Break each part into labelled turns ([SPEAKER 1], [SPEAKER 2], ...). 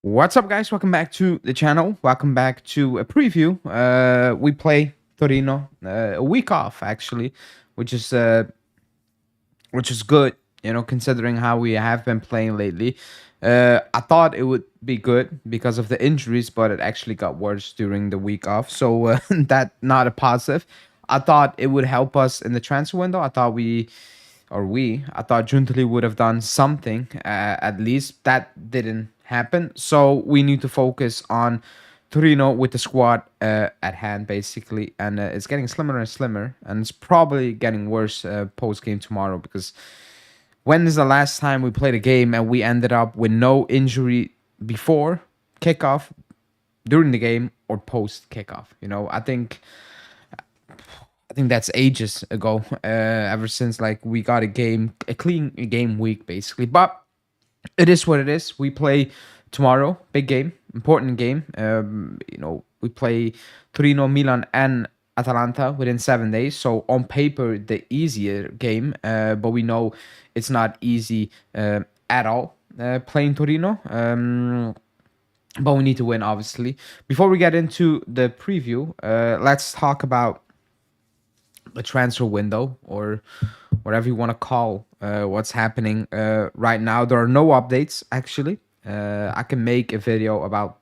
[SPEAKER 1] What's up, guys? Welcome back to the channel. Welcome back to a preview. We play Torino a week off, actually, which is uh, which is good, considering how we have been playing lately. I thought it would be good because of the injuries, but it actually got worse during the week off. So that not a positive. I thought it would help us in the transfer window. I thought Giuntoli would have done something, at least. That didn't happen. So we need to focus on Torino with the squad at hand, basically. And it's getting slimmer and slimmer. And it's probably getting worse post-game tomorrow, because when is the last time we played a game and we ended up with no injury before kickoff, during the game, or post-kickoff? I think that's ages ago. Ever since we got a clean game week, basically. But it is what it is. We play tomorrow, big game, important game. We play Torino, Milan, and Atalanta within 7 days. So on paper, the easier game, but we know it's not easy at all. Playing Torino. But we need to win, obviously. Before we get into the preview, let's talk about the transfer window, or whatever you want to call what's happening right now. There are no updates, actually. I can make a video about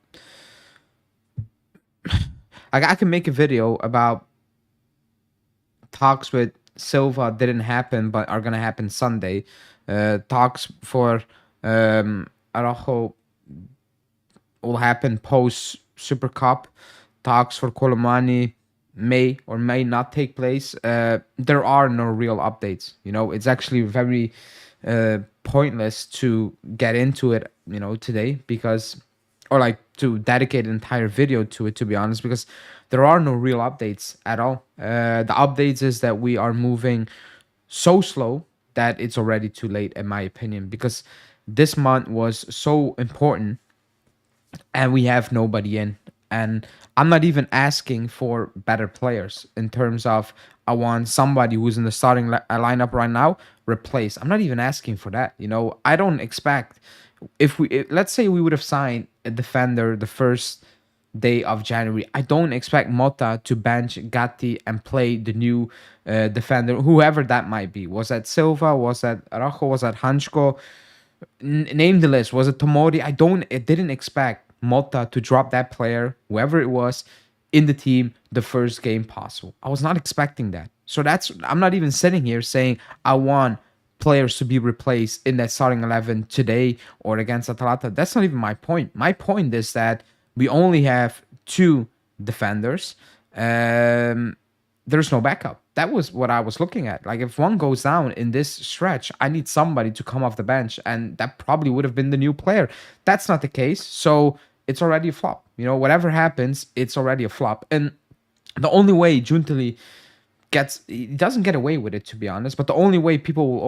[SPEAKER 1] I can make a video about talks with Silva didn't happen but are gonna happen Sunday. Talks for Araujo will happen post Super Cup. Talks for Colomani may or may not take place. There are no real updates. It's actually very pointless to get into it, today, because, or like to dedicate an entire video to it, to be honest, because there are no real updates at all. The updates is that we are moving so slow that it's already too late, in my opinion, because this month was so important and we have nobody in. And I'm not even asking for better players in terms of I want somebody who's in the starting lineup right now replaced. I'm not even asking for that. I don't expect, let's say we would have signed a defender the first day of January. I don't expect Motta to bench Gatti and play the new defender, whoever that might be. Was that Silva? Was that Araujo? Was that Hanchko? Name the list. Was it Tomori? I didn't expect Motta to drop that player, whoever it was, in the team the first game possible. I was not expecting that. So I'm not even sitting here saying I want players to be replaced in that starting 11 today or against Atalanta. That's not even my point. My point is that we only have two defenders. There's no backup. That was what I was looking at. Like, if one goes down in this stretch, I need somebody to come off the bench, and that probably would have been the new player. That's not the case. So it's already a flop. Whatever happens, it's already a flop. And the only way Giuntoli he doesn't get away with it, to be honest, but the only way people will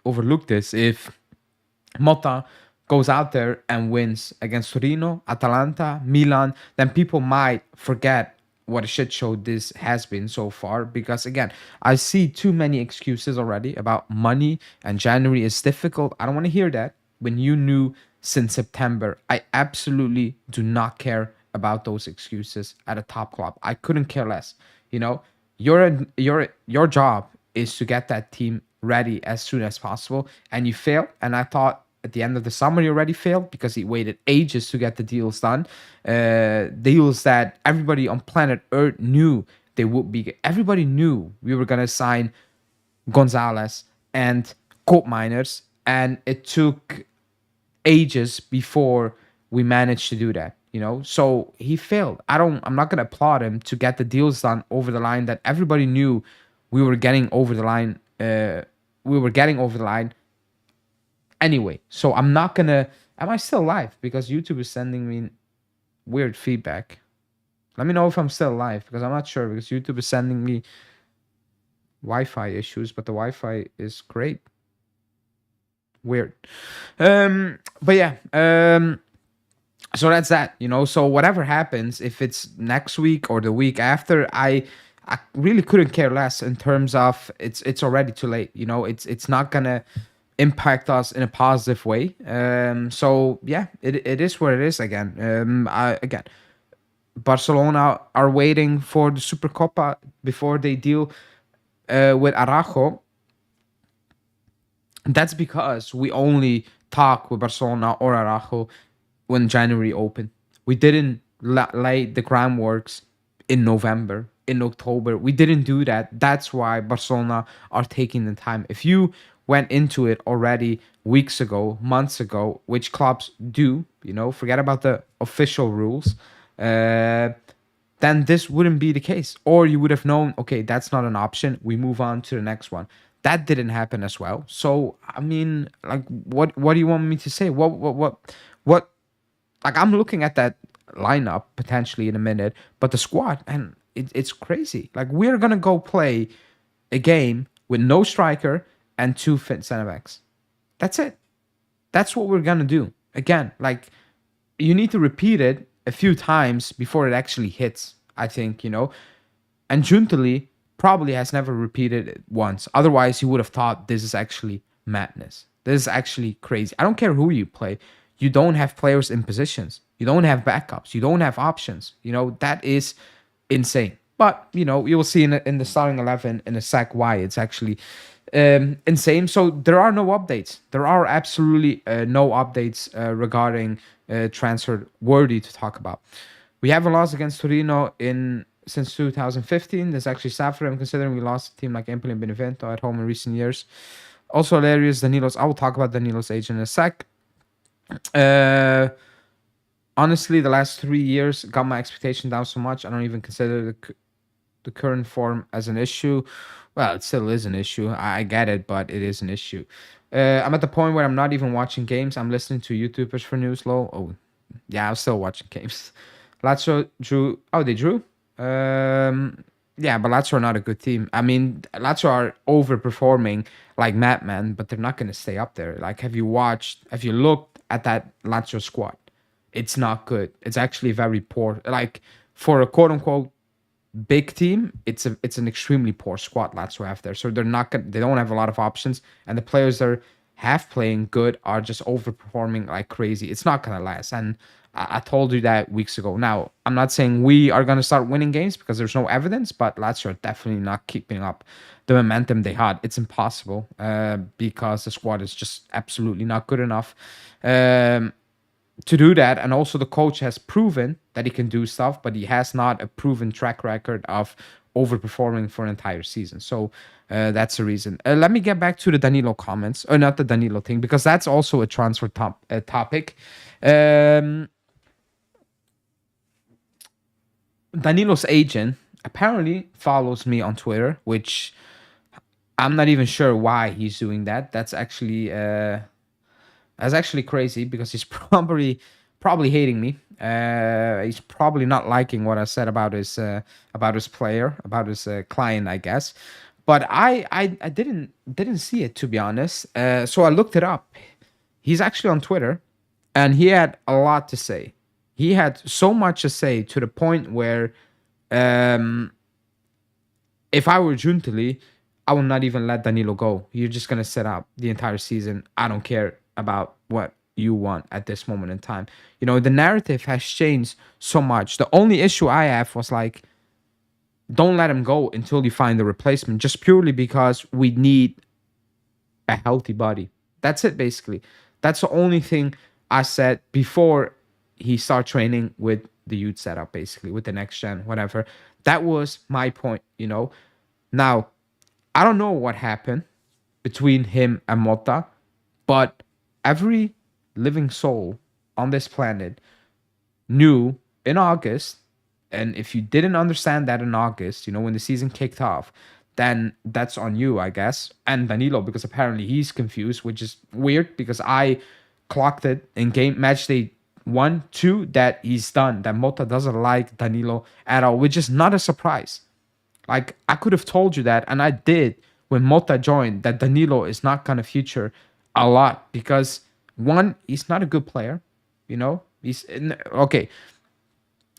[SPEAKER 1] overlook this, if Motta goes out there and wins against Torino, Atalanta, Milan, then people might forget what a shit show this has been so far. Because again, I see too many excuses already about money and January is difficult. I don't want to hear that. When you knew since September, I absolutely do not care about those excuses at a top club. I couldn't care less. Your job is to get that team ready as soon as possible, and you fail. And I thought at the end of the summer you already failed, because he waited ages to get the deals done. Deals that everybody on planet Earth knew they would be. Everybody knew we were gonna sign Gonzalez and Colt Miners, and it took ages before we managed to do that. So he failed. I'm not gonna applaud him to get the deals done over the line that everybody knew we were getting over the line. Anyway, so I'm not gonna. Am I still live? Because YouTube is sending me weird feedback. Let me know if I'm still live, because I'm not sure, because YouTube is sending me Wi-Fi issues, but the Wi-Fi is great. Weird. But yeah. So that's that. So whatever happens, if it's next week or the week after, I really couldn't care less in terms of it's already too late. It's not gonna impact us in a positive way. So yeah, it is what it is again. Again, Barcelona are waiting for the Supercopa before they deal with Araujo. That's because we only talk with Barcelona or Araujo when January opened. We didn't lay the groundworks in November, in October. We didn't do that. That's why Barcelona are taking the time. If you went into it already weeks ago, months ago, which clubs do, forget about the official rules. Uh, then this wouldn't be the case. Or you would have known, okay, that's not an option. We move on to the next one. That didn't happen as well. So I mean, like, what do you want me to say? What? Like, I'm looking at that lineup potentially in a minute, but the squad, and it's crazy. Like, we're gonna go play a game with no striker and two fit center backs. That's it. That's what we're gonna do. Again, like, you need to repeat it a few times before it actually hits, I think, And Giuntoli probably has never repeated it once. Otherwise, he would have thought this is actually madness. This is actually crazy. I don't care who you play. You don't have players in positions. You don't have backups. You don't have options. That is insane. But, you will see in the starting 11 in a sec why it's actually insane. So there are no updates. There are absolutely no updates regarding transfer worthy to talk about. We have a loss against Torino since 2015. That's actually sad for him considering we lost a team like Empoli and Benevento at home in recent years. Also hilarious, Danilo's. I will talk about Danilo's age in a sec. Honestly, the last 3 years got my expectation down so much. I don't even consider the current form as an issue. Well, it still is an issue. I get it, but it is an issue. I'm at the point where I'm not even watching games. I'm listening to YouTubers for news. Low. Oh, yeah, I'm still watching games. Lazio drew. Oh, they drew. Yeah, but Lazio are not a good team. I mean, Lazio are overperforming like madmen, but they're not going to stay up there. Like, have you looked at that Lazio squad? It's not good. It's actually very poor. Like, for a quote unquote big team, it's an extremely poor squad Lazio have there. So they don't have a lot of options, and the players that are half playing good are just overperforming like crazy. It's not gonna last. And I told you that weeks ago. Now, I'm not saying we are gonna start winning games because there's no evidence, but Lazio are definitely not keeping up the momentum they had. It's impossible because the squad is just absolutely not good enough. To do that, and also the coach has proven that he can do stuff, but he has not a proven track record of overperforming for an entire season. So that's the reason. Let me get back to the Danilo comments, or not the Danilo thing, because that's also a transfer topic. Danilo's agent apparently follows me on Twitter, which I'm not even sure why he's doing that. That's actually crazy because he's probably hating me. He's probably not liking what I said about his player, about his client, I guess. But I didn't see it, to be honest. So I looked it up. He's actually on Twitter, and he had a lot to say. He had so much to say to the point where, if I were Giuntoli, I would not even let Danilo go. You're just gonna sit out the entire season. I don't care about what you want at this moment in time. The narrative has changed so much. The only issue I have was like, don't let him go until you find the replacement, just purely because we need a healthy body. That's it, basically. That's the only thing I said before he started training with the youth setup, basically, with the next gen, whatever. That was my point, Now, I don't know what happened between him and Motta, but every living soul on this planet knew in August, and if you didn't understand that in August, when the season kicked off, then that's on you, I guess, and Danilo, because apparently he's confused, which is weird because I clocked it in match day 1, 2 that he's done, that Motta doesn't like Danilo at all, which is not a surprise. Like, I could have told you that, and I did when Motta joined, that Danilo is not going to feature a lot because, one, he's not a good player. Okay.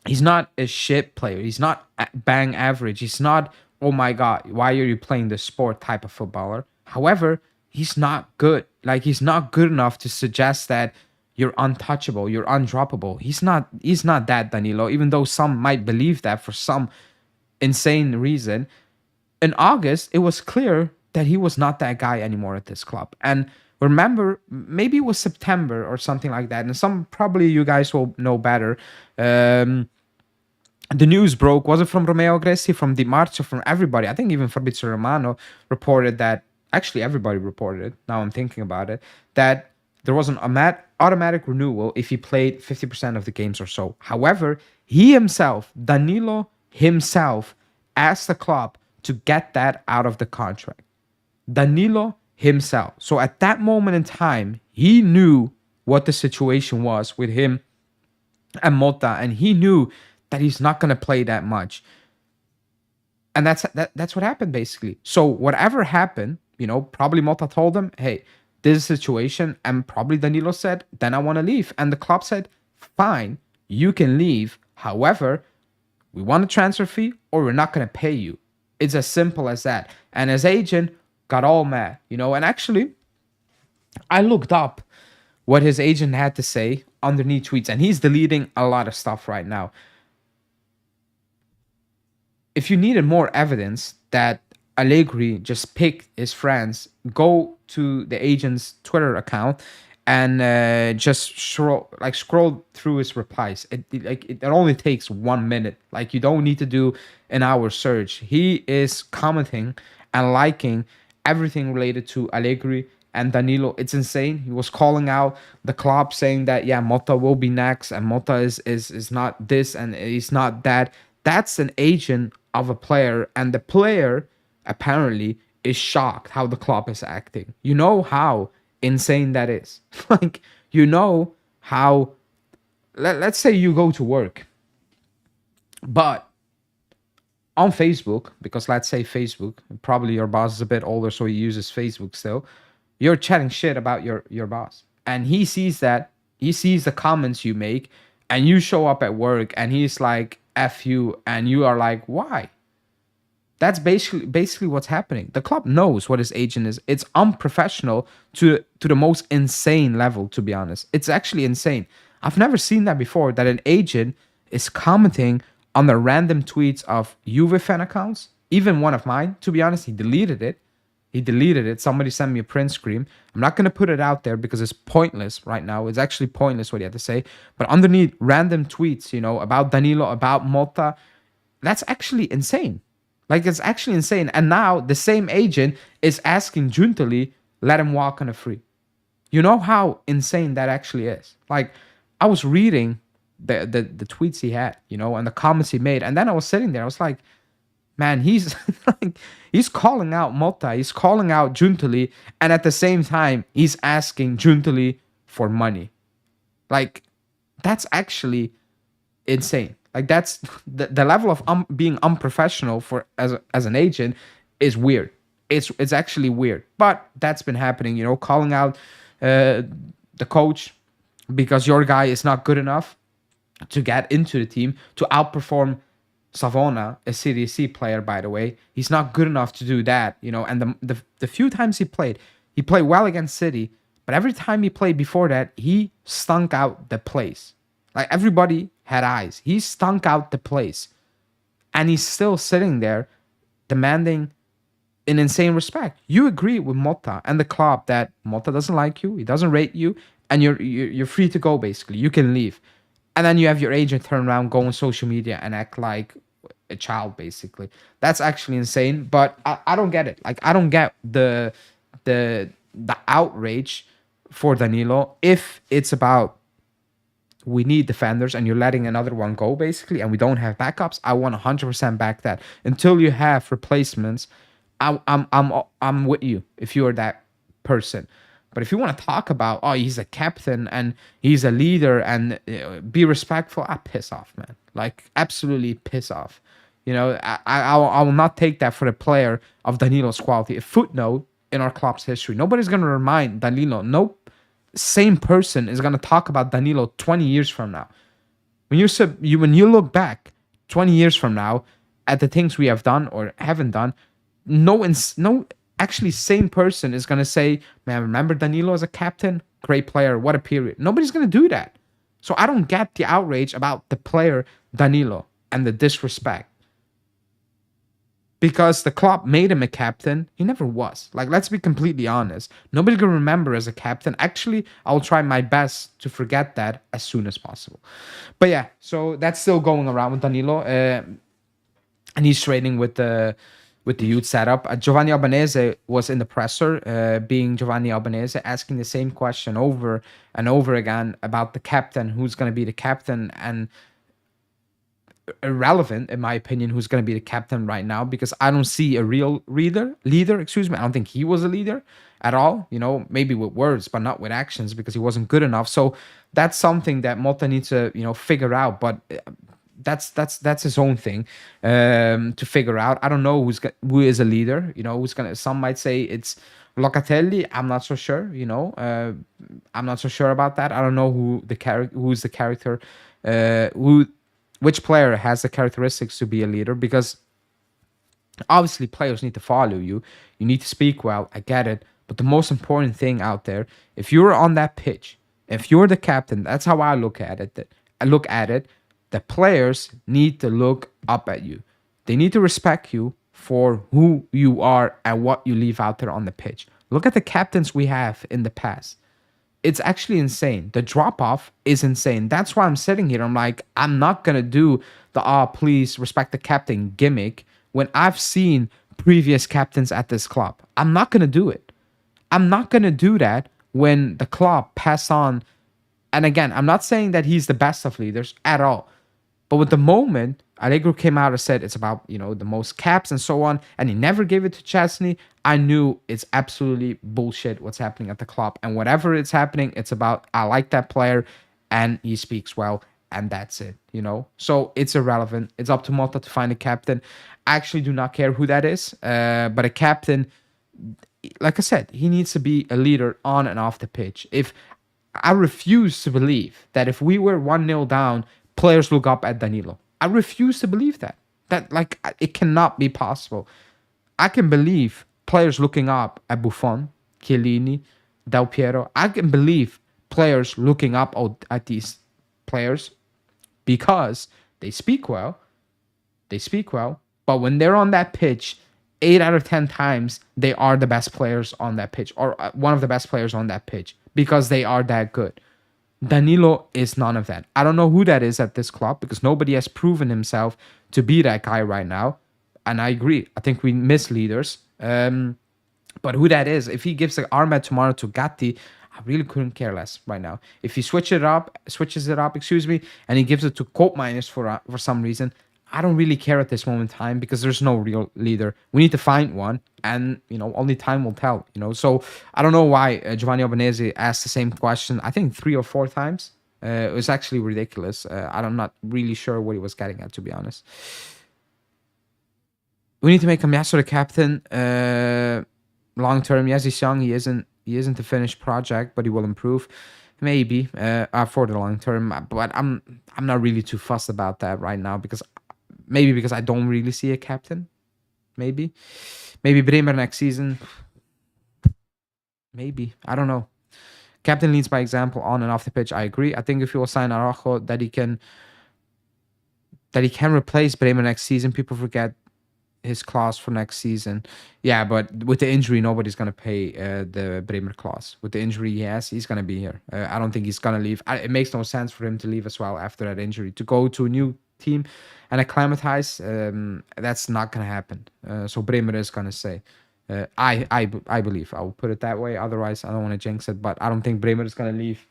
[SPEAKER 1] He's not a shit player. He's not bang average. He's not, oh my God, why are you playing this sport type of footballer? However, he's not good. Like, he's not good enough to suggest that you're untouchable, you're undroppable. He's not that, Danilo, even though some might believe that for some insane reason. In August, it was clear that he was not that guy anymore at this club. And remember, maybe it was September or something like that. And some, probably you guys will know better. The news broke. Was it from Romeo Gresi, from Di Marzio, from everybody? I think even Fabrizio Romano reported that. Actually, everybody reported it. Now I'm thinking about it. That there was an automatic renewal if he played 50% of the games or so. However, he himself, Danilo himself, asked the club to get that out of the contract. Danilo himself. So at that moment in time, he knew what the situation was with him and Mota, and he knew that he's not going to play that much. And that's what happened, basically. So whatever happened, probably Mota told him, hey, this is a situation, and probably Danilo said, then I want to leave. And the club said, fine, you can leave. However, we want a transfer fee or we're not going to pay you. It's as simple as that. And his agent got all mad, and actually, I looked up what his agent had to say underneath tweets, and he's deleting a lot of stuff right now. If you needed more evidence that Allegri just picked his friends, go to the agent's Twitter account and just scroll through his replies. It only takes 1 minute. Like, you don't need to do an hour search. He is commenting and liking everything related to Allegri and Danilo. It's insane. He was calling out the club, saying that, yeah, Mota will be next, and Mota is not this and he's not that. That's an agent of a player, and the player apparently is shocked how the club is acting. You know how insane that is. Like, how, let's say you go to work, but on Facebook, because let's say Facebook, probably your boss is a bit older, so he uses Facebook still, you're chatting shit about your boss, and he sees the comments you make, and you show up at work and he's like, F you, and you are like, why? That's basically what's happening. The club knows what his agent is. It's unprofessional to the most insane level, to be honest. It's actually insane. I've never seen that before, that an agent is commenting on the random tweets of Juve fan accounts. Even one of mine, to be honest, he deleted it. Somebody sent me a print screen. I'm not going to put it out there because it's pointless right now. It's actually pointless what he had to say. But underneath random tweets, about Danilo, about Mota, that's actually insane. Like, it's actually insane. And now the same agent is asking Giuntoli, let him walk on a free. You know how insane that actually is? Like, I was reading the tweets he had, and the comments he made. And then I was sitting there. I was like, man, he's he's calling out Mota. He's calling out Giuntoli. And at the same time, he's asking Giuntoli for money. Like, that's actually insane. Like, that's the level of being unprofessional as an agent is weird. It's actually weird. But that's been happening, calling out the coach because your guy is not good enough to get into the team, to outperform Savona, a Serie C player, by the way. He's not good enough to do that, and the few times he played well against City, but every time he played before that, he stunk out the place. Like, everybody had eyes. He stunk out the place. And he's still sitting there demanding an insane respect. You agree with Mota and the club that Mota doesn't like you, he doesn't rate you, and you're free to go, basically. You can leave. And then you have your agent turn around, go on social media and act like a child, basically. That's actually insane. But I don't get it. Like, I don't get the outrage for Danilo if it's about we need defenders and you're letting another one go, basically, and we don't have backups. I want 100% back that. Until you have replacements, I'm with you if you are that person. But if you want to talk about, oh, he's a captain and he's a leader and be respectful, piss off, man. Like, absolutely piss off. I will not take that for a player of Danilo's quality. A footnote in our club's history. Nobody's going to remind Danilo. No same person is going to talk about Danilo 20 years from now. When you look back 20 years from now at the things we have done or haven't done, no actually same person is going to say, man, remember Danilo as a captain? Great player. What a period. Nobody's going to do that. So I don't get the outrage about the player Danilo and the disrespect. Because the club made him a captain, he never was. Like, let's be completely honest. Nobody's going to remember as a captain. Actually, I'll try my best to forget that as soon as possible. But yeah, so that's still going around with Danilo. And he's training with the youth setup. Giovanni Albanese was in the presser, being Giovanni Albanese, asking the same question over and over again about the captain, who's going to be the captain, and irrelevant in my opinion who's going to be the captain right now, because I don't see a real leader, excuse me. I don't think he was a leader at all, maybe with words but not with actions, because he wasn't good enough. So that's something that Motta needs to figure out, but that's his own thing to figure out. I don't know who is a leader, who's gonna. Some might say it's Locatelli. I'm not so sure, I'm not so sure about that. I don't know who's the character, which player has the characteristics to be a leader, because obviously players need to follow you. You need to speak well. I get it. But the most important thing out there, if you're on that pitch, if you're the captain, that's how I look at it. The players need to look up at you. They need to respect you for who you are and what you leave out there on the pitch. Look at the captains we have in the past. It's actually insane. The drop-off is insane. That's why I'm sitting here. I'm like, I'm not going to do the, please respect the captain gimmick when I've seen previous captains at this club. I'm not going to do it. I'm not going to do that when the club pass on. And again, I'm not saying that he's the best of leaders at all. But with the moment, Allegro came out and said it's about, the most caps and so on, and he never gave it to Chesney, I knew it's absolutely bullshit what's happening at the club. And whatever it's happening, it's about, I like that player, and he speaks well, and that's it, So it's irrelevant. It's up to Motta to find a captain. I actually do not care who that is, but a captain, like I said, he needs to be a leader on and off the pitch. I refuse to believe that if we were 1-0 down, players look up at Danilo. I refuse to believe that. It cannot be possible. I can believe players looking up at Buffon, Chiellini, Del Piero. I can believe players looking up at these players because they speak well. But when they're on that pitch, 8 out of 10 times, they are the best players on that pitch, or one of the best players on that pitch, because they are that good. Danilo is none of that. I don't know who that is at this club, because nobody has proven himself to be that guy right now. And I agree. I think we miss leaders. But who that is, if he gives the armband tomorrow to Gatti, I really couldn't care less right now. If he switches it up, and he gives it to Koopmeiners for some reason, I don't really care at this moment in time, because there's no real leader. We need to find one, and only time will tell. So I don't know why Giovanni Albanese asked the same question. I think 3 or 4 times. It was actually ridiculous. I'm not really sure what he was getting at, to be honest. We need to make Camacho the captain long term. Yes, he's young. He isn't a finished project, but he will improve. Maybe for the long term, but I'm not really too fussed about that right now, because I don't really see a captain. Maybe Bremer next season. Maybe, I don't know. Captain leads by example on and off the pitch. I agree. I think if he will sign Araujo, that he can replace Bremer next season. People forget his clause for next season. Yeah, but with the injury, nobody's gonna pay the Bremer clause. With the injury he has, he's gonna be here. I don't think he's gonna leave. It makes no sense for him to leave as well after that injury. To go to a new team and acclimatize, that's not gonna happen. So Bremer is gonna stay. I believe. I will put it that way. Otherwise, I don't want to jinx it, but I don't think Bremer is gonna leave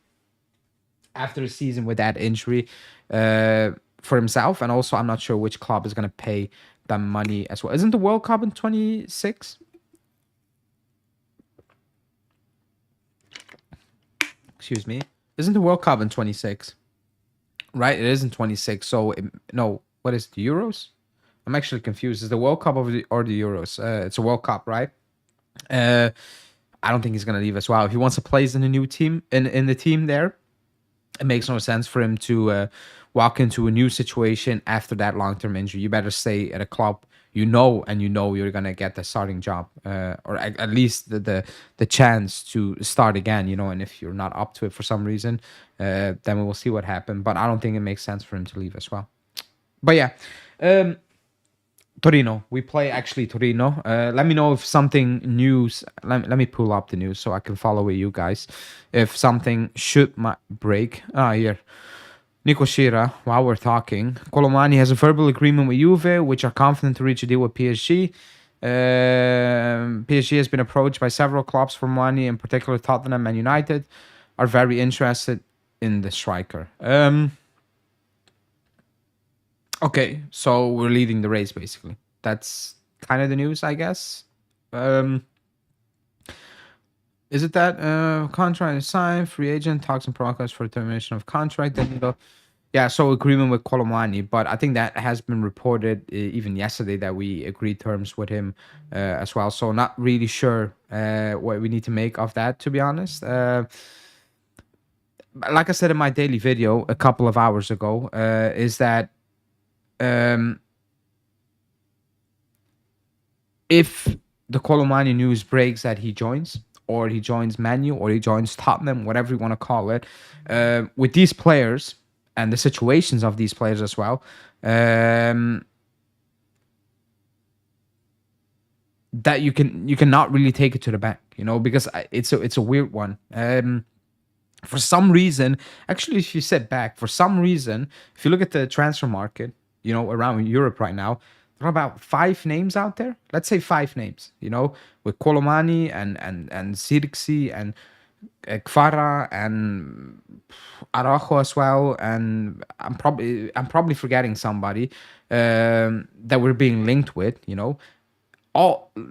[SPEAKER 1] after the season with that injury for himself. And also, I'm not sure which club is gonna pay that money as well. Isn't the World Cup in 26? Excuse me. Isn't the World Cup in 26? Right, it is in 26. So no, what is it, the Euros? I'm actually confused. Is the World Cup or the Euros? It's a World Cup, right? I don't think he's gonna leave as well. If he wants to play in a new team, in the team there, it makes no sense for him to walk into a new situation after that long-term injury. You better stay at a club you know, and you know you're gonna get the starting job, or at least the chance to start again, you know. And if you're not up to it for some reason, then we will see what happened. But I don't think it makes sense for him to leave as well. But yeah, Torino. We play actually Torino. Let me know if something news. Let me pull up the news so I can follow with you guys. If something should break. Here. Nico Shira, while we're talking, Colomani has a verbal agreement with Juve, which are confident to reach a deal with PSG. PSG has been approached by several clubs for money, in particular Tottenham and United, are very interested in the striker. Okay, so we're leading the race basically. That's kind of the news, I guess. Is it that contract is signed, free agent, talks in progress for termination of contract, Danilo? Yeah, so agreement with Colomani, but I think that has been reported even yesterday that we agreed terms with him as well. So not really sure what we need to make of that, to be honest. Like I said in my daily video a couple of hours ago, is that if the Colomani news breaks that he joins, or he joins Manu, or he joins Tottenham, whatever you want to call it, with these players and the situations of these players as well, that you cannot really take it to the bank, you know, because it's a weird one. For some reason, actually, if you sit back, for some reason, if you look at the transfer market, you know, around Europe right now, there are about 5 names out there. Let's say 5 names, you know, with Colomani and Zirkzee and Kvara and Araujo as well, and I'm probably forgetting somebody that we're being linked with, you know.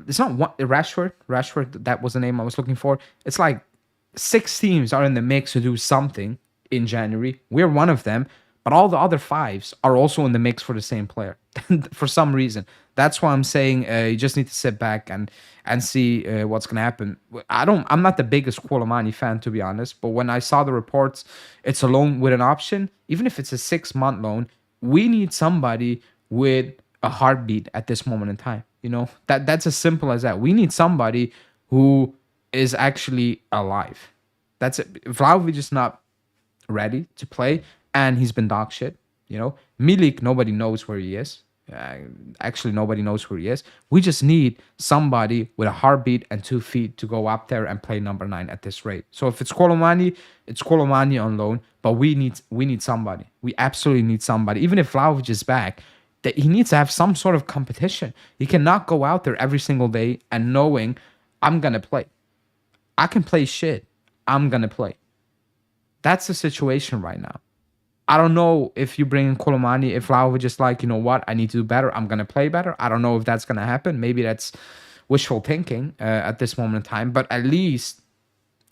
[SPEAKER 1] It's not one Rashford, that was the name I was looking for. It's like 6 teams are in the mix to do something in January. We're one of them, but all the other 5s are also in the mix for the same player for some reason. That's why I'm saying you just need to sit back and see what's gonna happen. I'm not the biggest Colomani fan, to be honest, but when I saw the reports, it's a loan with an option. Even if it's a 6-month loan, we need somebody with a heartbeat at this moment in time. You know, that's as simple as that. We need somebody who is actually alive. That's it. Vlahovic is not ready to play, and he's been dog shit. You know, Milik, nobody knows where he is. Actually, nobody knows where he is. We just need somebody with a heartbeat and 2 feet to go up there and play number 9 at this rate. So if it's Colomani on loan, but we need somebody. We absolutely need somebody. Even if Vlahovic is back, that he needs to have some sort of competition. He cannot go out there every single day and knowing I'm gonna play. I can play shit. I'm gonna play. That's the situation right now. I don't know if you bring in Colomani, if Vlahovic is like, you know what, I need to do better. I'm gonna play better. I don't know if that's gonna happen. Maybe that's wishful thinking at this moment in time. But at least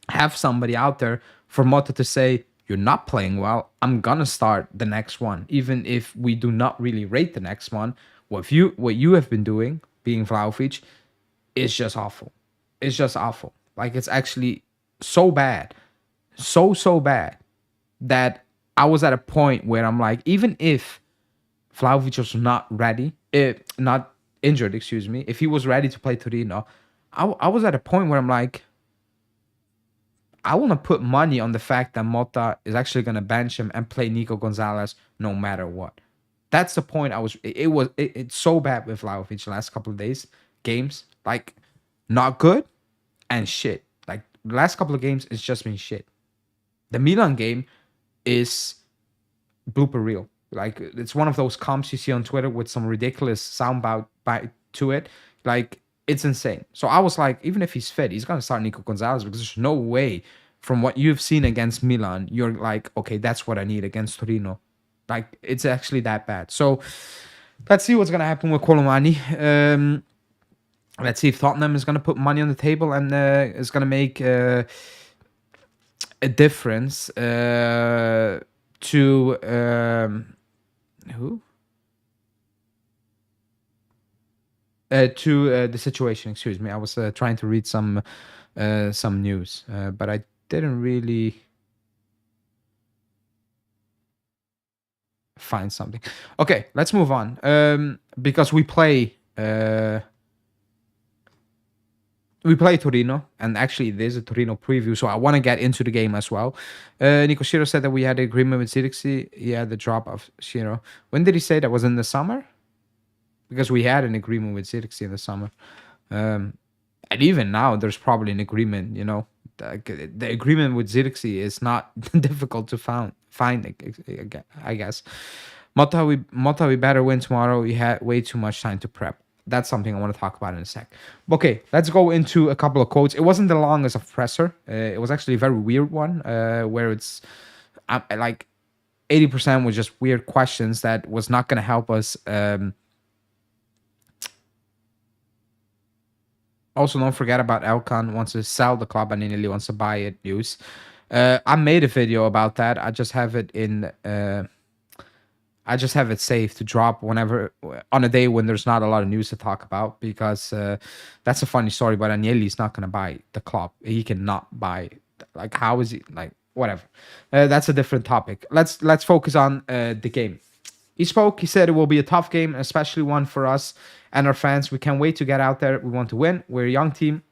[SPEAKER 1] have somebody out there for Mota to say, you're not playing well. I'm gonna start the next one, even if we do not really rate the next one. What you have been doing, being Vlahovic, is just awful. It's just awful. Like, it's actually so bad, so bad that I was at a point where I'm like, even if Vlahovic was not ready, not injured, excuse me, if he was ready to play Torino, I was at a point where I'm like, I want to put money on the fact that Mota is actually going to bench him and play Nico Gonzalez no matter what. That's the point I was. It's so bad with Vlahovic the last couple of games, like not good and shit. Like the last couple of games, it's just been shit. The Milan game is blooper reel. Like it's one of those comps you see on Twitter with some ridiculous soundbite to it. Like it's insane. So I was like, even if he's fit, he's gonna start Nico Gonzalez because there's no way from what you've seen against Milan, you're like, okay, that's what I need against Torino. Like it's actually that bad. So let's see what's gonna happen with Colomani. Let's see if Tottenham is gonna put money on the table and is gonna make a difference to who? To the situation. Excuse me. I was trying to read some news, but I didn't really find something. Okay, let's move on. Because we play Uh, we play Torino, and actually there's a Torino preview, so I want to get into the game as well. Nico Shiro said that we had an agreement with Zirkzee. Yeah, the drop of Shiro. When did he say that? Was in the summer? Because we had an agreement with Zirkzee in the summer. Um, and even now, there's probably an agreement. The agreement with Zirkzee is not difficult to find. I guess. Mota, we better win tomorrow. We had way too much time to prep. That's something I want to talk about in a sec. Okay, let's go into a couple of quotes. It wasn't the longest of presser. It was actually a very weird one, where it's like 80% was just weird questions that was not going to help us. Also, don't forget about Elkan wants to sell the club and Nili wants to buy it. News. I made a video about that. I just have it in. I just have it saved to drop whenever on a day when there's not a lot of news to talk about, because that's a funny story. But Agnelli's not gonna buy the club. He cannot buy. Like, how is he? Like, whatever. That's a different topic. Let's focus on the game. He spoke. He said it will be a tough game, especially one for us and our fans. We can't wait to get out there. We want to win. We're a young team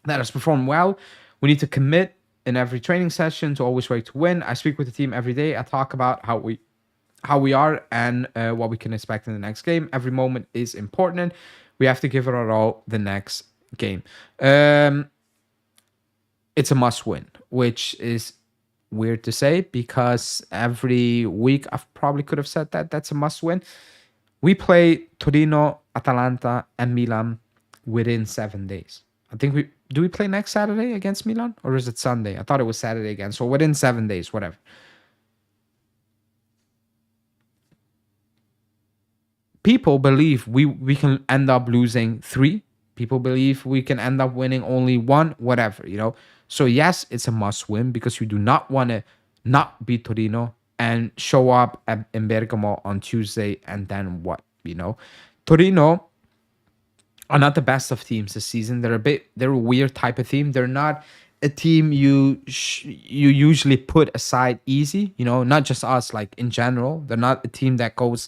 [SPEAKER 1] that has performed well. We need to commit in every training session to always work to win. I speak with the team every day. I talk about how we are and what we can expect in the next game. Every moment is important. We have to give it our all the next game. It's a must win, which is weird to say because every week I probably could have said that that's a must win. We play Torino, Atalanta, and Milan within 7 days. I think we play next Saturday against Milan, or is it Sunday? I thought it was Saturday again. So within 7 days, whatever. People believe we can end up losing 3. People believe we can end up winning only 1, whatever. So yes, it's a must win because you do not want to not beat Torino and show up in Bergamo on Tuesday and then what? Torino are not the best of teams this season. They're a weird type of team. They're not a team you usually put aside easy. Not just us, like in general. They're not a team that goes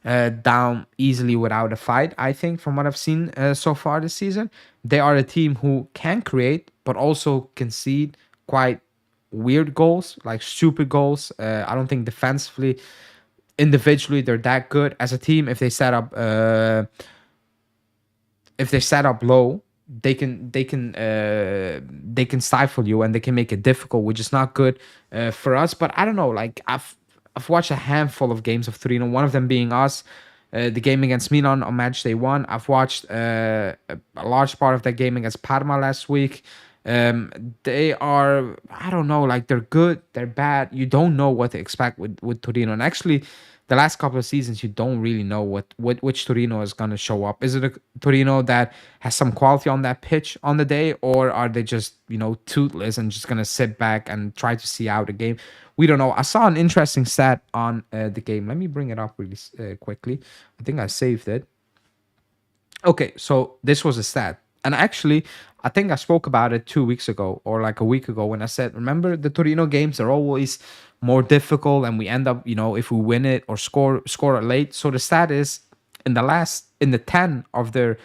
[SPEAKER 1] down easily without a fight. I think from what I've seen so far this season, they are a team who can create but also concede quite weird goals, like stupid goals. I don't think defensively, individually, they're that good. As a team, if they set up low, they can stifle you and they can make it difficult, which is not good for us. But I don't know, like I've watched a handful of games of Torino, one of them being us, the game against Milan on match day 1. I've watched a large part of that game against Parma last week. They are, I don't know, like they're good, they're bad. You don't know what to expect with Torino. And actually, the last couple of seasons, you don't really know which Torino is going to show up. Is it a Torino that has some quality on that pitch on the day, or are they just, toothless and just going to sit back and try to see out the game? We don't know. I saw an interesting stat on the game. Let me bring it up really quickly. I think I saved it. Okay, so this was a stat. And actually, I think I spoke about it 2 weeks ago or like a week ago when I said, remember the Torino games are always more difficult and we end up, if we win it or score it late. So the stat is in the 10 of their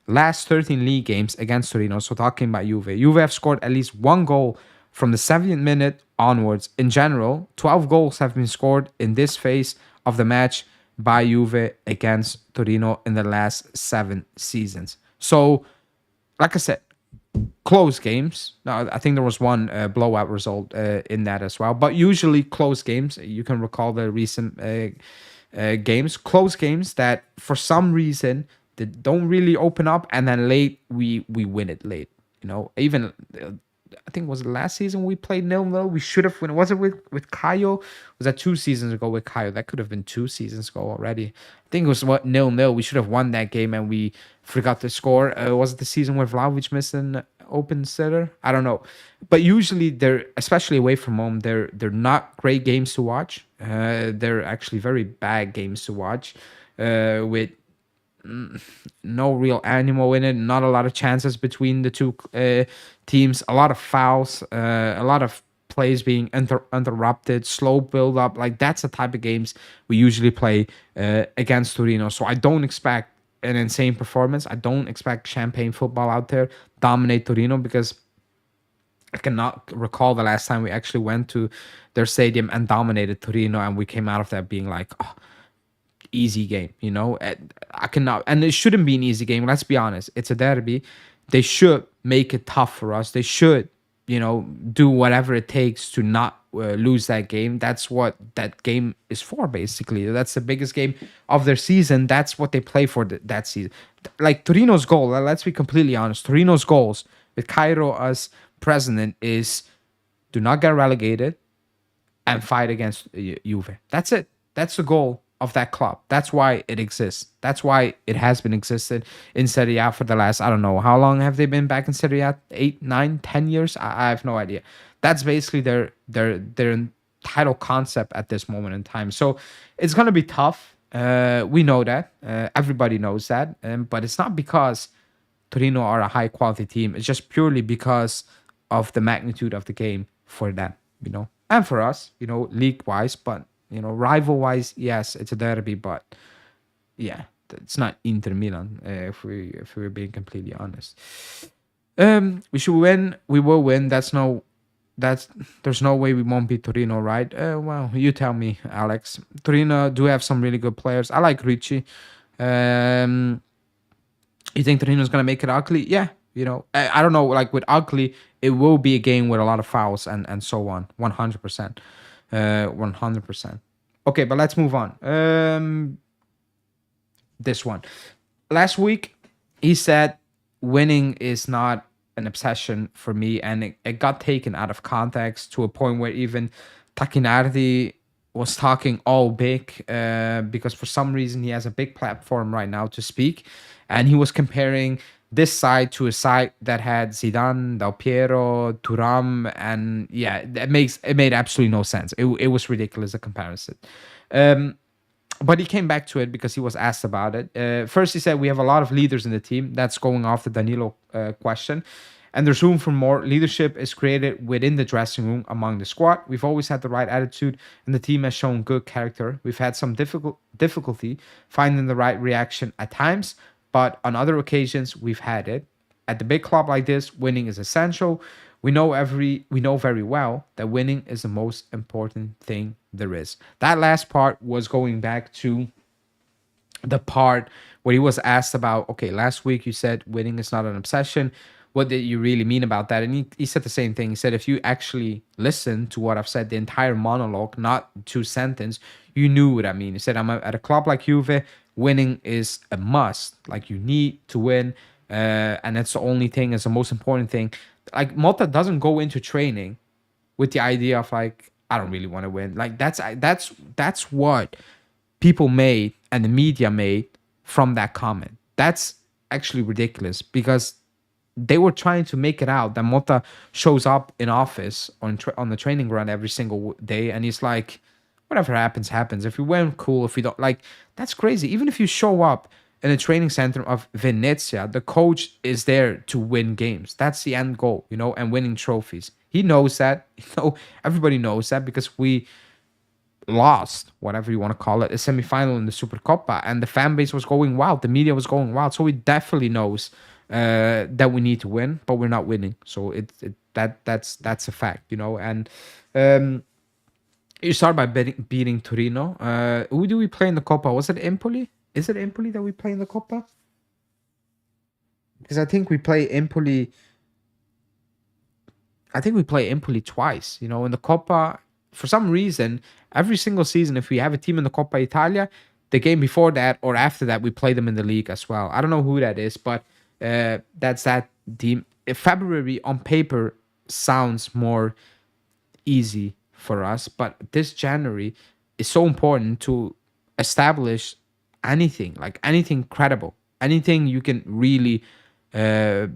[SPEAKER 1] last 13 league games against Torino. So talking about Juve have scored at least 1 goal from the 70th minute onwards. In general, 12 goals have been scored in this phase of the match by Juve against Torino in the last 7 seasons. So, like I said, close games. Now, I think there was one blowout result in that as well. But usually close games. You can recall the recent games. Close games that for some reason they don't really open up. And then late, we win it late. Even... I think it was last season we played 0-0. We should have won. Was it with Caio? Was that 2 seasons ago with Caio? That could have been 2 seasons ago already. I think it was 0-0. We should have won that game and we forgot to score. Was it the season where Vlahovic missed an open sitter? I don't know. But usually they're, especially away from home, they're not great games to watch. They're actually very bad games to watch with no real animal in it, not a lot of chances between the two teams, a lot of fouls, a lot of plays being interrupted, slow build up. Like that's the type of games we usually play against Torino. So I don't expect an insane performance. I don't expect champagne football out there dominate Torino, because I cannot recall the last time we actually went to their stadium and dominated Torino, and we came out of that being like, oh, easy game, you know. I cannot, and it shouldn't be an easy game. Let's be honest, it's a derby. They should make it tough for us. They should, you know, do whatever it takes to not lose that game. That's what that game is for, basically. That's the biggest game of their season. That's what they play for that season. Like Torino's goal, let's be completely honest, Torino's goals with Cairo as president is do not get relegated and fight against Juve. That's it. That's the goal of that club. That's why it exists. That's why it has been existed in Serie A for the last, I don't know, how long have they been back in Serie A? 8, 9, 10 years? I have no idea. That's basically their title concept at this moment in time. So it's going to be tough. We know that. Everybody knows that. But it's not because Torino are a high quality team. It's just purely because of the magnitude of the game for them, you know, and for us, you know, league wise. But you know, rival wise, yes, it's a derby, but yeah, it's not Inter Milan. If we're being completely honest, we should win. We will win. There's no way we won't beat Torino, right? Well, you tell me, Alex. Torino do have some really good players. I like Ricci. You think Torino's gonna make it ugly? Yeah, you know, I don't know. Like with ugly, it will be a game with a lot of fouls and so on. 100%, 100%. Okay, but let's move on. This one. Last week, he said winning is not an obsession for me, and it got taken out of context to a point where even Tacchinardi was talking all big because for some reason he has a big platform right now to speak, and he was comparing this side to a side that had Zidane, Del Piero, Thuram, and yeah, it made absolutely no sense. It was ridiculous, a comparison. But he came back to it because he was asked about it. First, he said we have a lot of leaders in the team. That's going off the Danilo question. And there's room for more. Leadership is created within the dressing room among the squad. We've always had the right attitude, and the team has shown good character. We've had some difficulty finding the right reaction at times, but on other occasions, we've had it. At the big club like this, winning is essential. We know very well that winning is the most important thing there is. That last part was going back to the part where he was asked about, okay, last week you said winning is not an obsession. What did you really mean about that? And he said the same thing. He said, if you actually listen to what I've said, the entire monologue, not 2 sentences, you knew what I mean. He said, at a club like Juve, winning is a must. Like, you need to win. And that's the only thing, is the most important thing. Like, Motta doesn't go into training with the idea of like, I don't really want to win. Like, that's what people made and the media made from that comment. That's actually ridiculous, because they were trying to make it out that Motta shows up in office on the training ground every single day, and he's like, whatever happens, happens. If you win, cool. If you don't, like, that's crazy. Even if you show up in a training center of Venezia, the coach is there to win games. That's the end goal, you know, and winning trophies. He knows that. You know, everybody knows that, because we lost, whatever you want to call it, a semifinal in the Supercoppa, and the fan base was going wild. The media was going wild. So he definitely knows that we need to win, but we're not winning. So that's a fact, you know. And you start by beating Torino. Who do we play in the Coppa? Was it Empoli? Is it Empoli that we play in the Coppa? Because I think we play Empoli. I think we play Empoli twice. You know, in the Coppa, for some reason, every single season, if we have a team in the Coppa Italia, the game before that or after that, we play them in the league as well. I don't know who that is, but that's that team. February on paper sounds more easy for us, but this January is so important to establish anything, like anything credible, anything you can really build.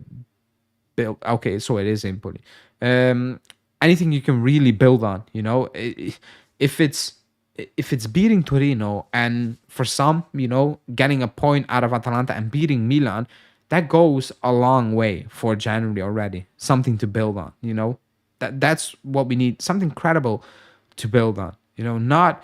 [SPEAKER 1] Okay, so it is Empoli. Anything you can really build on, you know. If it's beating Torino, and for some, you know, getting a point out of Atalanta and beating Milan, that goes a long way for January already. Something to build on, you know. That's what we need, something credible to build on, you know. Not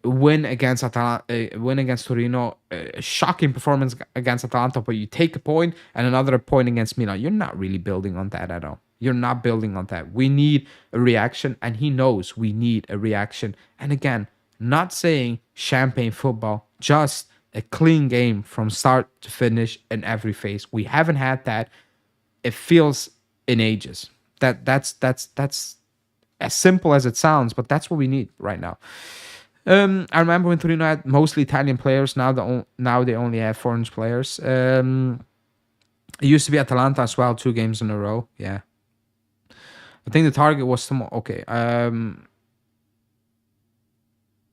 [SPEAKER 1] win against Torino, shocking performance against Atalanta, but you take a point and another point against Milan. You're not really building on that at all. You're not building on that. We need a reaction, and he knows we need a reaction. And again, not saying champagne football, just a clean game from start to finish in every phase. We haven't had that. It feels in ages. That's as simple as it sounds, but that's what we need right now. I remember when Torino had mostly Italian players. Now they only have foreign players. It used to be Atalanta as well, 2 games in a row. Yeah, I think the target was some okay.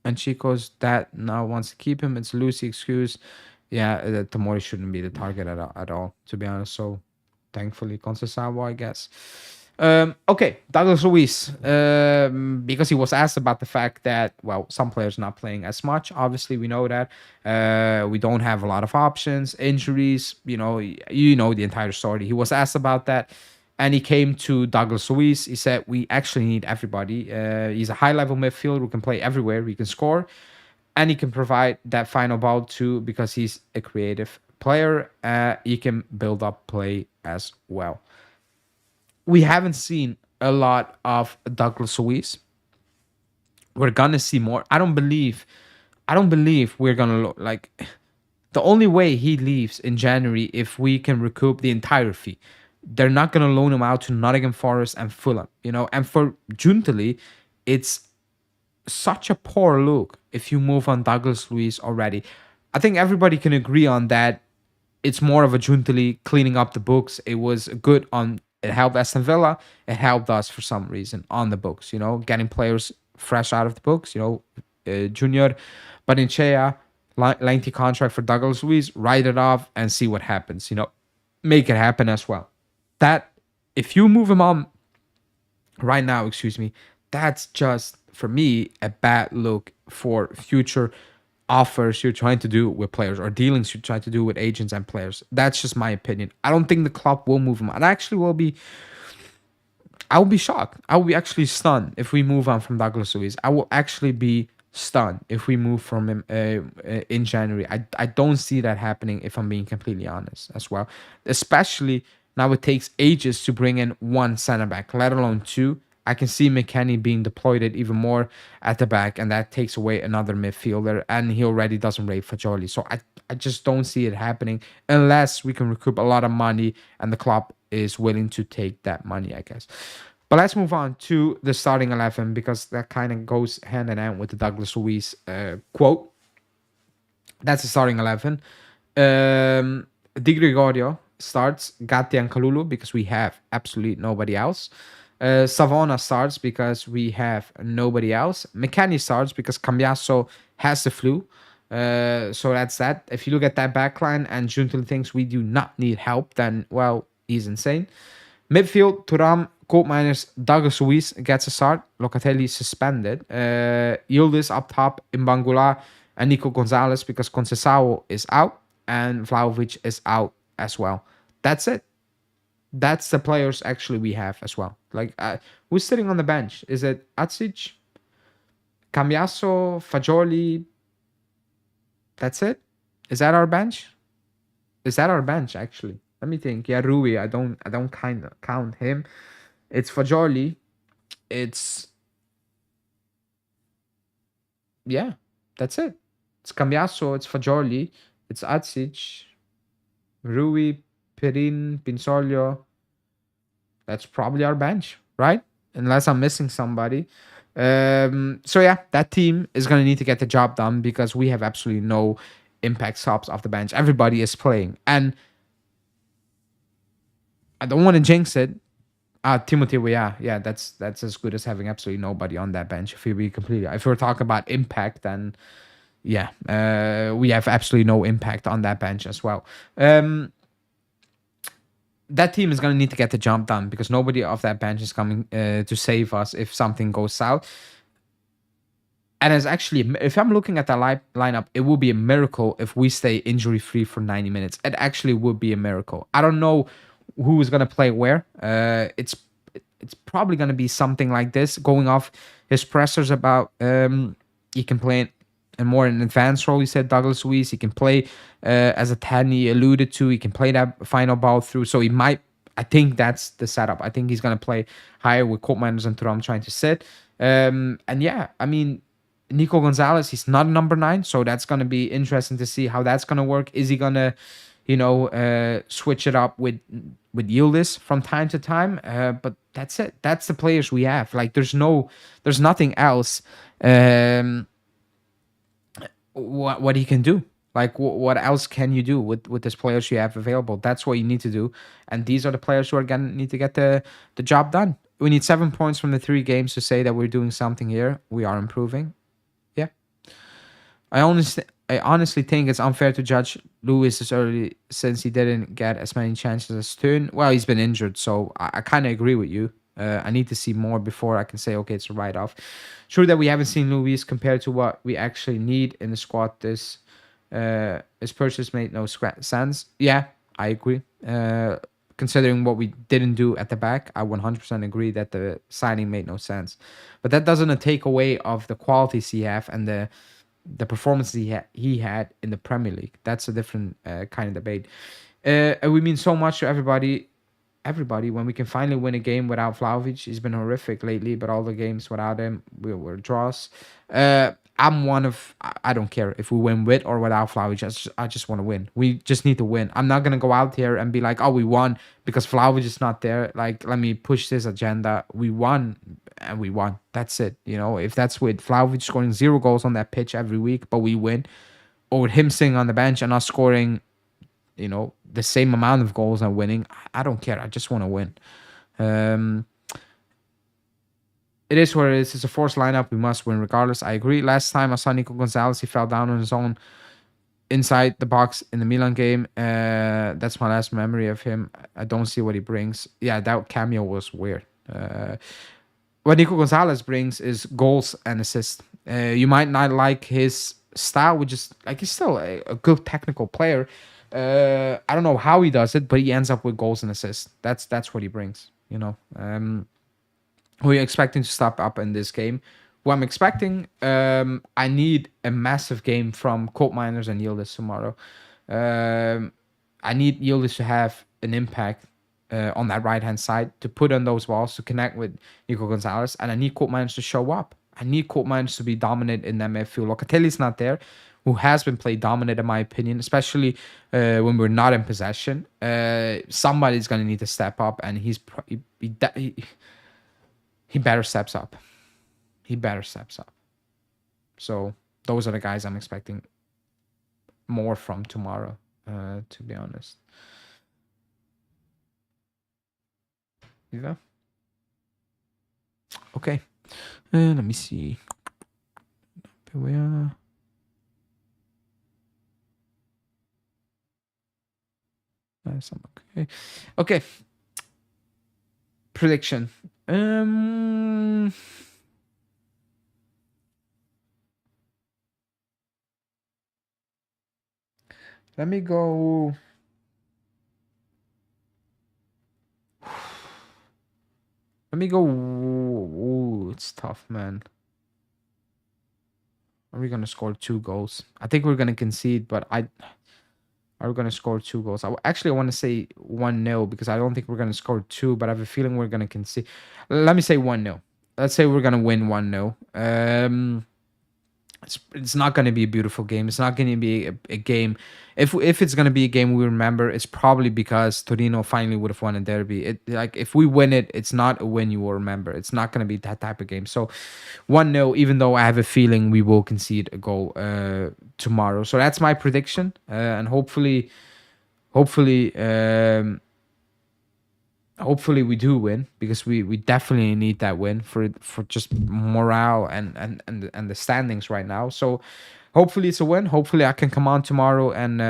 [SPEAKER 1] And Chico's dad now wants to keep him. It's Lucy excuse. Yeah, Tomori shouldn't be the target at all, to be honest. So thankfully, Conceição, I guess. Okay, Douglas Luiz, because he was asked about the fact that, well, some players not playing as much. Obviously, we know that. We don't have a lot of options, injuries, you know the entire story. He was asked about that, and he came to Douglas Luiz. He said, we actually need everybody. He's a high-level midfielder who can play everywhere. He can score, and he can provide that final ball too, because he's a creative player. He can build up play as well. We haven't seen a lot of Douglas Luiz. We're gonna see more. I don't believe we're gonna look like the only way he leaves in January if we can recoup the entire fee. They're not gonna loan him out to Nottingham Forest and Fulham, And for Giuntoli, it's such a poor look if you move on Douglas Luiz already. I think everybody can agree on that. It's more of a Giuntoli cleaning up the books. It was good on. It helped Aston Villa. It helped us for some reason on the books. Getting players fresh out of the books. Junior, Bonincea, lengthy contract for Douglas Luiz. Write it off and see what happens. Make it happen as well. That if you move him on right now, that's just for me a bad look for future offers you're trying to do with players or dealings you're trying to do with agents and players. That's just my opinion. I don't think the club will move him. I will be shocked. I will be actually stunned if we move on from Douglas Luiz. I will actually be stunned if we move from him in January. I don't see that happening, if I'm being completely honest as well. Especially now it takes ages to bring in one center back, let alone two. I can see McKennie being deployed even more at the back, and that takes away another midfielder, and he already doesn't rate Fagioli. So I just don't see it happening unless we can recoup a lot of money and the club is willing to take that money, I guess. But let's move on to the starting 11, because that kind of goes hand in hand with the Douglas Luiz quote. That's the starting 11. Di Gregorio starts, Gatti and Kalulu, because we have absolutely nobody else. Savona starts because we have nobody else. McKennie starts because Cambiaso has the flu. So that's that. If you look at that backline and Giuntoli thinks we do not need help, then, well, he's insane. Midfield, Thuram, Koopmeiners, Douglas Luiz gets a start. Locatelli suspended. Yildiz up top, Imbangula and Nico Gonzalez, because Conceição is out and Vlahovic is out as well. That's it. That's the players actually we have as well. Like, who's sitting on the bench? Is it Atsic, Cambiaso, Fagioli? That's it? Is that our bench? Is that our bench actually? Let me think. Yeah, Rui. I don't kind of count him. It's Fagioli. That's it. It's Cambiaso, it's Fagioli, it's Atsic, Rui, Perin, Pinsoglio. That's probably our bench, right? Unless I'm missing somebody. So yeah, that team is going to need to get the job done, because we have absolutely no impact subs off the bench. Everybody is playing. And I don't want to jinx it. Timothy, yeah, that's as good as having absolutely nobody on that bench. If we're talking about impact, then yeah, we have absolutely no impact on that bench as well. That team is going to need to get the job done, because nobody off that bench is coming to save us if something goes south. And it's actually, if I'm looking at that lineup, it will be a miracle if we stay injury-free for 90 minutes. It actually would be a miracle. I don't know who is going to play where. It's probably going to be something like this, going off his pressers about he can play and more an advanced role. He said Douglas Luiz. He can play as a 10. He alluded to. He can play that final ball through. So he might. I think that's the setup. I think he's gonna play higher with Koopmeiners and Thuram trying to sit. And yeah, I mean, Nico Gonzalez, he's not a number 9, so that's gonna be interesting to see how that's gonna work. Is he gonna, switch it up with Yildiz from time to time? But that's it. That's the players we have. Like, there's nothing else. What he can do. Like, what else can you do with these players you have available? That's what you need to do. And these are the players who are going to need to get the job done. We need 7 points from the 3 games to say that we're doing something here. We are improving. Yeah. I honestly think it's unfair to judge Luiz as early since he didn't get as many chances as Stern. Well, he's been injured, so I kind of agree with you. I need to see more before I can say, okay, it's a write-off. True that we haven't seen Luiz compared to what we actually need in the squad. His purchase made no sense. Yeah, I agree. Considering what we didn't do at the back, I 100% agree that the signing made no sense. But that doesn't take away of the qualities he have and the performance he had in the Premier League. That's a different kind of debate. We mean so much to everybody when we can finally win a game without Vlahovic. He's been horrific lately, but all the games without him were draws. I'm one of, I don't care if we win with or without Vlahovic. I just want to win. We just need to win. I'm not going to go out here and be like, oh, we won because Vlahovic is not there. Like, let me push this agenda. We won and we won. That's it. If that's with Vlahovic scoring 0 goals on that pitch every week, but we win, or with him sitting on the bench and us scoring, the same amount of goals and winning, I don't care. I just want to win. It is what it is. It's a forced lineup. We must win regardless. I agree. Last time I saw Nico Gonzalez, he fell down on his own inside the box in the Milan game. That's my last memory of him. I don't see what he brings. Yeah, that cameo was weird. What Nico Gonzalez brings is goals and assists. You might not like his style, which is like he's still a good technical player. I don't know how he does it, but he ends up with goals and assists. That's what he brings. Who are you expecting to step up in this game? Who I'm expecting, I need a massive game from Koopmeiners and Yildiz tomorrow. I need Yildiz to have an impact on that right-hand side, to put on those balls, to connect with Nico Gonzalez, and I need Koopmeiners to show up. I need Koopmeiners to be dominant in that midfield. Locatelli's not there, who has been played dominant in my opinion, especially when we're not in possession. Somebody's going to need to step up, and he better steps up. He better steps up. So those are the guys I'm expecting more from tomorrow, to be honest. Yeah. Okay. Let me see. Here we are. Okay. Okay. Prediction. Let me go. Let me go. Ooh, it's tough, man. Are we gonna score 2 goals? I think we're gonna concede, but are we gonna score 2 goals? I want to say 1-0 because I don't think we're gonna score 2, but I have a feeling we're gonna concede. Let me say 1-0. Let's say we're gonna win 1-0. It's not going to be a beautiful game. It's not going to be a game. If it's going to be a game we remember, it's probably because Torino finally would have won a derby. If we win it, it's not a win you will remember. It's not going to be that type of game. So 1-0, even though I have a feeling we will concede a goal tomorrow. So that's my prediction. And hopefully we do win, because we definitely need that win for just morale and the standings right now. So hopefully it's a win. Hopefully I can come on tomorrow and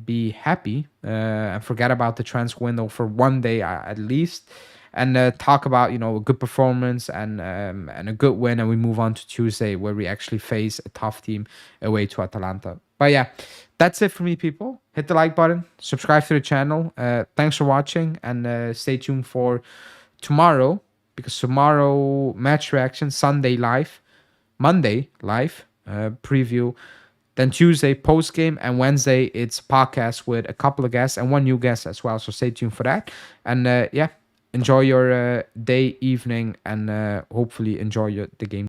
[SPEAKER 1] be happy and forget about the transfer window for one day at least, and talk about a good performance and a good win, and we move on to Tuesday where we actually face a tough team away to Atalanta. But yeah, that's it for me, people. Hit the like button, subscribe to the channel. Thanks for watching, and stay tuned for tomorrow, because tomorrow match reaction, Monday live. preview. Then Tuesday, post game, and Wednesday, it's podcast with a couple of guests and one new guest as well. So stay tuned for that. And yeah, enjoy your day, evening, and hopefully enjoy the game.